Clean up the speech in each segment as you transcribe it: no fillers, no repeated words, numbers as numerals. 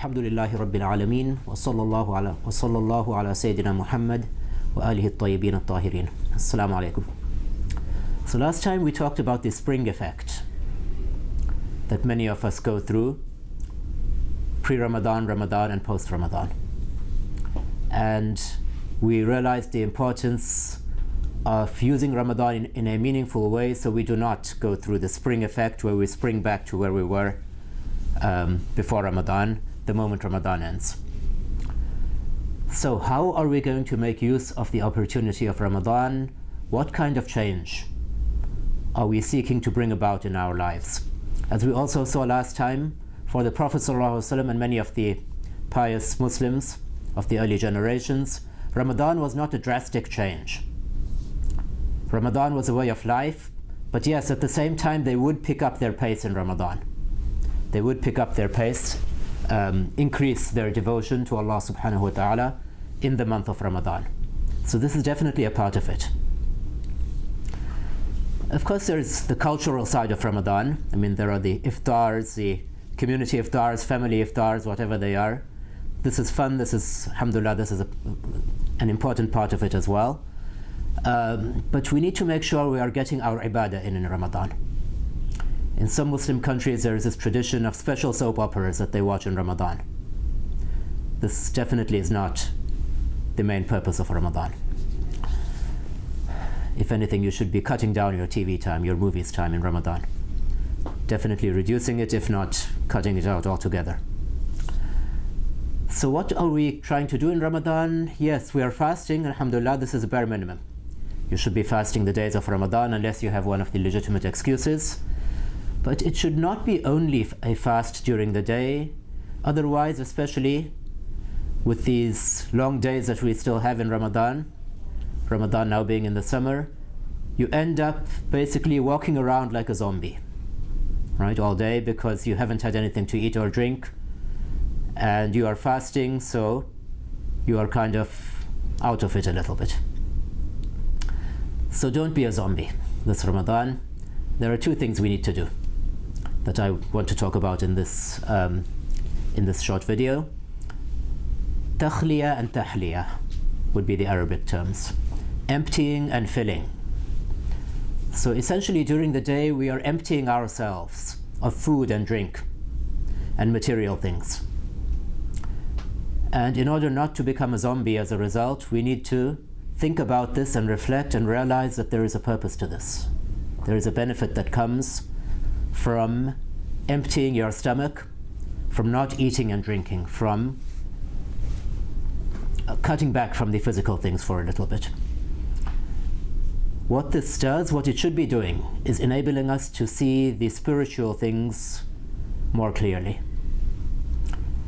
Alhamdulillahi Rabbil Alameen wa sallallahu ala Sayyidina Muhammad wa alihi at-tayyibin at-tahirin. Assalamu alaikum. So last time we talked about the spring effect that many of us go through pre-Ramadan, Ramadan and post-Ramadan. And we realized the importance of using Ramadan in a meaningful way so we do not go through the spring effect where we spring back to where we were before Ramadan, the moment Ramadan ends. So how are we going to make use of the opportunity of Ramadan? What kind of change are we seeking to bring about in our lives? As we also saw last time, for the Prophet ﷺ and many of the pious Muslims of the early generations, Ramadan was not a drastic change. Ramadan was a way of life, but yes, at the same time they would pick up their pace in Ramadan. They would pick up their pace, increase their devotion to Allah subhanahu wa ta'ala in the month of Ramadan. So this is definitely a part of it. Of course, there's the cultural side of Ramadan. I mean, there are the iftars, the community iftars, family iftars, whatever they are. This is fun, this is, alhamdulillah, this is an important part of it as well. But we need to make sure we are getting our ibadah in Ramadan. In some Muslim countries, there is this tradition of special soap operas that they watch in Ramadan. This definitely is not the main purpose of Ramadan. If anything, you should be cutting down your TV time, your movies time in Ramadan. Definitely reducing it, if not cutting it out altogether. So what are we trying to do in Ramadan? Yes, we are fasting. Alhamdulillah, this is a bare minimum. You should be fasting the days of Ramadan unless you have one of the legitimate excuses. But it should not be only a fast during the day. Otherwise, especially with these long days that we still have in Ramadan now being in the summer, you end up basically walking around like a zombie, right, all day, because you haven't had anything to eat or drink, and you are fasting, so you are kind of out of it a little bit. So don't be a zombie this Ramadan. There are two things we need to do that I want to talk about in this short video. Takhliya and tahliya would be the Arabic terms. Emptying and filling. So essentially during the day we are emptying ourselves of food and drink and material things. And in order not to become a zombie as a result, we need to think about this and reflect and realize that there is a purpose to this. There is a benefit that comes from emptying your stomach, from not eating and drinking, from cutting back from the physical things for a little bit. What this does, what it should be doing, is enabling us to see the spiritual things more clearly.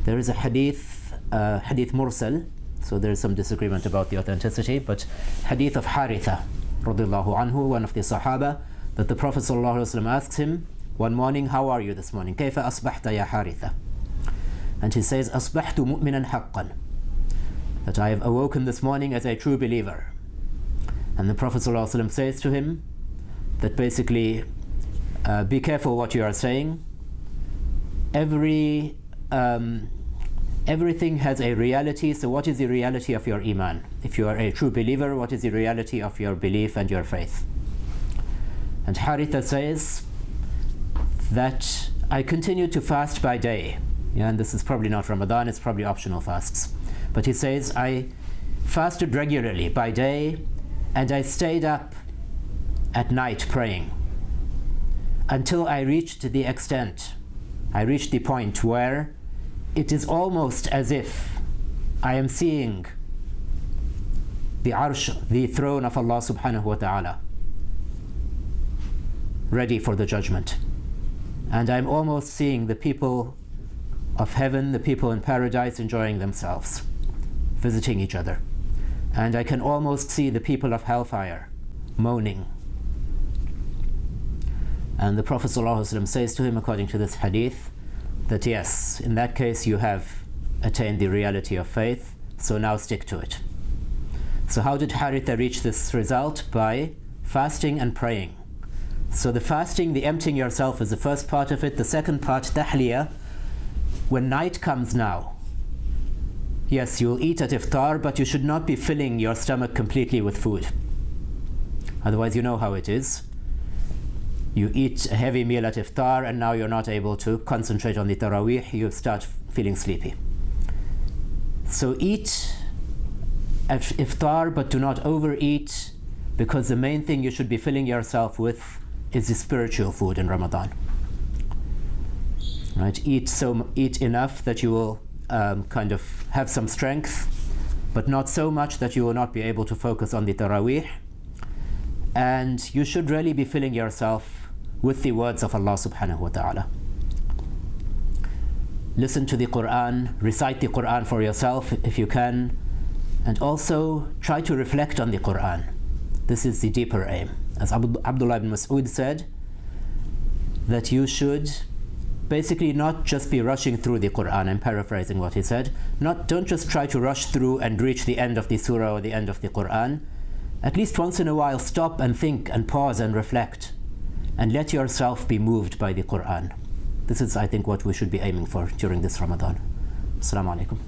There is a hadith mursal, so there is some disagreement about the authenticity, but hadith of Haritha radiallahu anhu, one of the Sahaba, that the Prophet ﷺ asks him one morning, how are you this morning? كيف أصبحت يا حارثة? And he says, أصبحت مؤمنا حقا, that I have awoken this morning as a true believer. And the Prophet ﷺ says to him that basically, be careful what you are saying. Everything has a reality, so what is the reality of your iman? If you are a true believer, what is the reality of your belief and your faith? And Haritha says that I continue to fast by day. Yeah, and this is probably not Ramadan, it's probably optional fasts. But he says, I fasted regularly by day, and I stayed up at night praying until I reached the point where it is almost as if I am seeing the arsh, the throne of Allah subhanahu wa ta'ala, ready for the judgment. And I'm almost seeing the people of heaven, the people in paradise enjoying themselves, visiting each other. And I can almost see the people of hellfire moaning. And the Prophet ﷺ says to him, according to this hadith, that yes, in that case you have attained the reality of faith, so now stick to it. So how did Haritha reach this result? By fasting and praying. So the fasting, the emptying yourself is the first part of it. The second part, tahliya, when night comes now, yes, you'll eat at iftar, but you should not be filling your stomach completely with food. Otherwise, you know how it is. You eat a heavy meal at iftar, and now you're not able to concentrate on the taraweeh. You start feeling sleepy. So eat at iftar, but do not overeat, because the main thing you should be filling yourself with is the spiritual food in Ramadan. Right? Eat enough that you will kind of have some strength, but not so much that you will not be able to focus on the taraweeh. And you should really be filling yourself with the words of Allah subhanahu wa ta'ala. Listen to the Quran, recite the Quran for yourself if you can, and also try to reflect on the Quran. This is the deeper aim. As Abdullah ibn Mas'ud said, that you should basically not just be rushing through the Quran. I'm paraphrasing what he said. Don't just try to rush through and reach the end of the surah or the end of the Quran. At least once in a while, stop and think and pause and reflect, and let yourself be moved by the Quran. This is, I think, what we should be aiming for during this Ramadan. Assalamu alaikum.